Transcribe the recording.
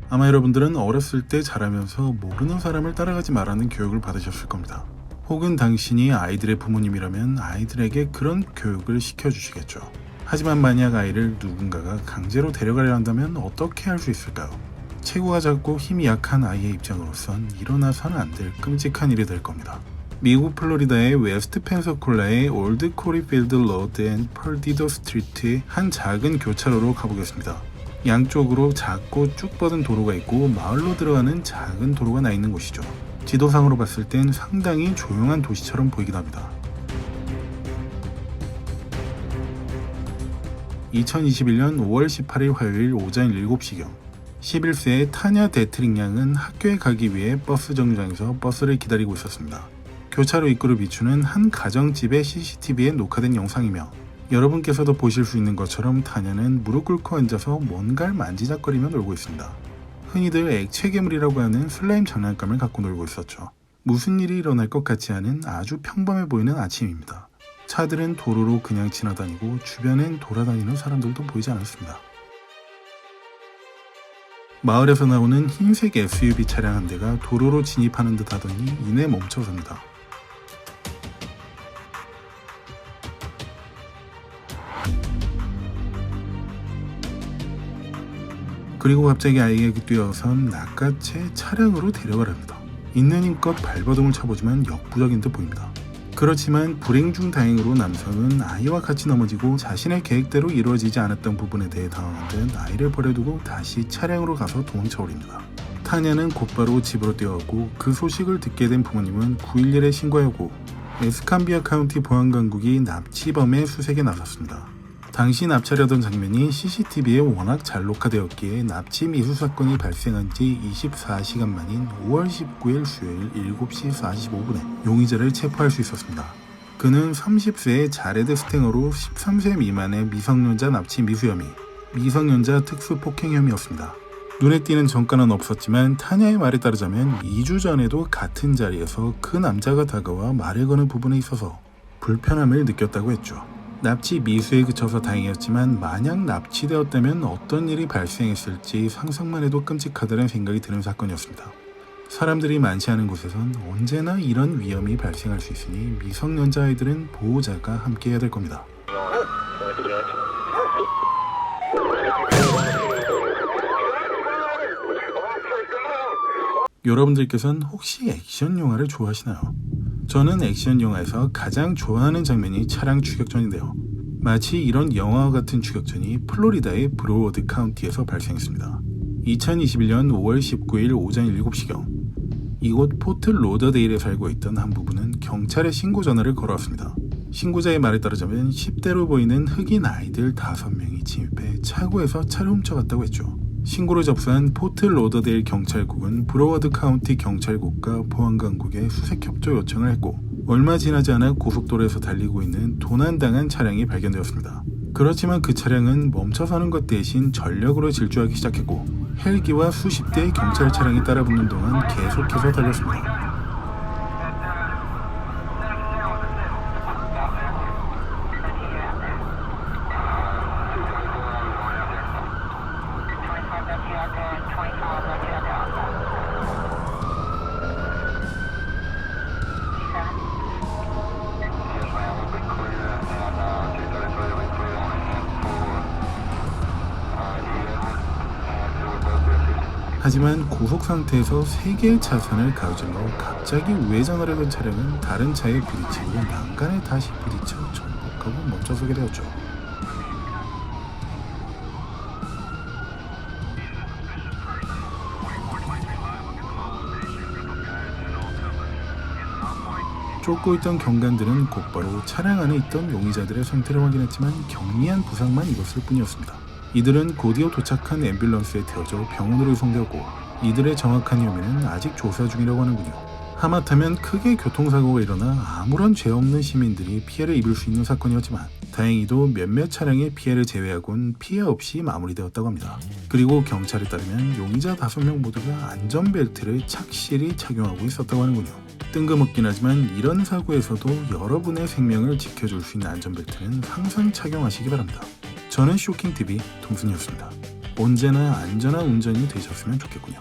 아마 여러분들은 어렸을 때 자라면서 모르는 사람을 따라가지 말라는 교육을 받으셨을 겁니다. 혹은 당신이 아이들의 부모님이라면 아이들에게 그런 교육을 시켜주시겠죠. 하지만 만약 아이를 누군가가 강제로 데려가려 한다면 어떻게 할 수 있을까요? 체구가 작고 힘이 약한 아이의 입장으로선 일어나서는 안 될 끔찍한 일이 될 겁니다. 미국 플로리다의 웨스트 펜서콜라의 올드 코리필드 로드 앤 펄디도 스트리트의 한 작은 교차로로 가보겠습니다. 양쪽으로 작고 쭉 뻗은 도로가 있고 마을로 들어가는 작은 도로가 나 있는 곳이죠. 지도상으로 봤을 땐 상당히 조용한 도시처럼 보이긴 합니다. 2021년 5월 18일 화요일 오전 7시경 11세의 타냐 데트링 양은 학교에 가기 위해 버스 정류장에서 버스를 기다리고 있었습니다. 교차로 입구를 비추는 한 가정집의 CCTV에 녹화된 영상이며 여러분께서도 보실 수 있는 것처럼 타냐는 무릎 꿇고 앉아서 뭔가를 만지작거리며 놀고 있습니다. 흔히들 액체 괴물이라고 하는 슬라임 장난감을 갖고 놀고 있었죠. 무슨 일이 일어날 것 같지 않은 아주 평범해 보이는 아침입니다. 차들은 도로로 그냥 지나다니고 주변엔 돌아다니는 사람들도 보이지 않았습니다. 마을에서 나오는 흰색 SUV 차량 한 대가 도로로 진입하는 듯 하더니 이내 멈춰섭니다. 그리고 갑자기 아이에게 뛰어선 낚아채 차량으로 데려가랍니다. 있는 힘껏 발버둥을 쳐보지만 역부족인 듯 보입니다. 그렇지만 불행 중 다행으로 남성은 아이와 같이 넘어지고 자신의 계획대로 이루어지지 않았던 부분에 대해 당황한 듯 아이를 버려두고 다시 차량으로 가서 도망쳐버립니다. 타냐는 곧바로 집으로 뛰어가고 그 소식을 듣게 된 부모님은 911에 신고하고 에스캄비아 카운티 보안당국이 납치범의 수색에 나섰습니다. 당시 납치하려던 장면이 CCTV에 워낙 잘 녹화되었기에 납치 미수 사건이 발생한 지 24시간 만인 5월 19일 수요일 7시 45분에 용의자를 체포할 수 있었습니다. 그는 30세의 자레드 스탱어로 13세 미만의 미성년자 납치 미수 혐의, 미성년자 특수 폭행 혐의였습니다. 눈에 띄는 전과는 없었지만 타냐의 말에 따르자면 2주 전에도 같은 자리에서 그 남자가 다가와 말을 거는 부분에 있어서 불편함을 느꼈다고 했죠. 납치 미수에 그쳐서 다행이었지만 만약 납치되었다면 어떤 일이 발생했을지 상상만 해도 끔찍하다는 생각이 드는 사건이었습니다. 사람들이 많지 않은 곳에선 언제나 이런 위험이 발생할 수 있으니 미성년자 아이들은 보호자가 함께 해야 될 겁니다. 여러분들께서는 혹시 액션 영화를 좋아하시나요? 저는 액션 영화에서 가장 좋아하는 장면이 차량 추격전인데요. 마치 이런 영화와 같은 추격전이 플로리다의 브로워드 카운티에서 발생했습니다. 2021년 5월 19일 오전 7시경 이곳 포트 로더데일에 살고 있던 한 부부는 경찰에 신고 전화를 걸어왔습니다. 신고자의 말에 따르자면 10대로 보이는 흑인 아이들 5명이 침입해 차고에서 차를 훔쳐갔다고 했죠. 신고를 접수한 포트 로더데일 경찰국은 브로워드 카운티 경찰국과 보안당국에 수색 협조 요청을 했고 얼마 지나지 않아 고속도로에서 달리고 있는 도난당한 차량이 발견되었습니다. 그렇지만 그 차량은 멈춰서는 것 대신 전력으로 질주하기 시작했고 헬기와 수십 대의 경찰 차량이 따라붙는 동안 계속해서 달렸습니다. 하지만 고속 상태에서 3개의 차선을 가로질러 갑자기 우회전을 하던 차량은 다른 차에 부딪히고 난간에 다시 부딪혀 전복하고 멈춰서게 되었죠. 쫓고 있던 경관들은 곧바로 차량 안에 있던 용의자들의 상태를 확인했지만 경미한 부상만 입었을 뿐이었습니다. 이들은 곧이어 도착한 앰뷸런스에 태워져 병원으로 이송되었고 이들의 정확한 혐의는 아직 조사 중이라고 하는군요. 하마터면 크게 교통사고가 일어나 아무런 죄 없는 시민들이 피해를 입을 수 있는 사건이었지만 다행히도 몇몇 차량의 피해를 제외하곤 피해 없이 마무리되었다고 합니다. 그리고 경찰에 따르면 용의자 5명 모두가 안전벨트를 착실히 착용하고 있었다고 하는군요. 뜬금없긴 하지만 이런 사고에서도 여러분의 생명을 지켜줄 수 있는 안전벨트는 항상 착용하시기 바랍니다. 저는 쇼킹TV 동순이었습니다. 언제나 안전한 운전이 되셨으면 좋겠군요.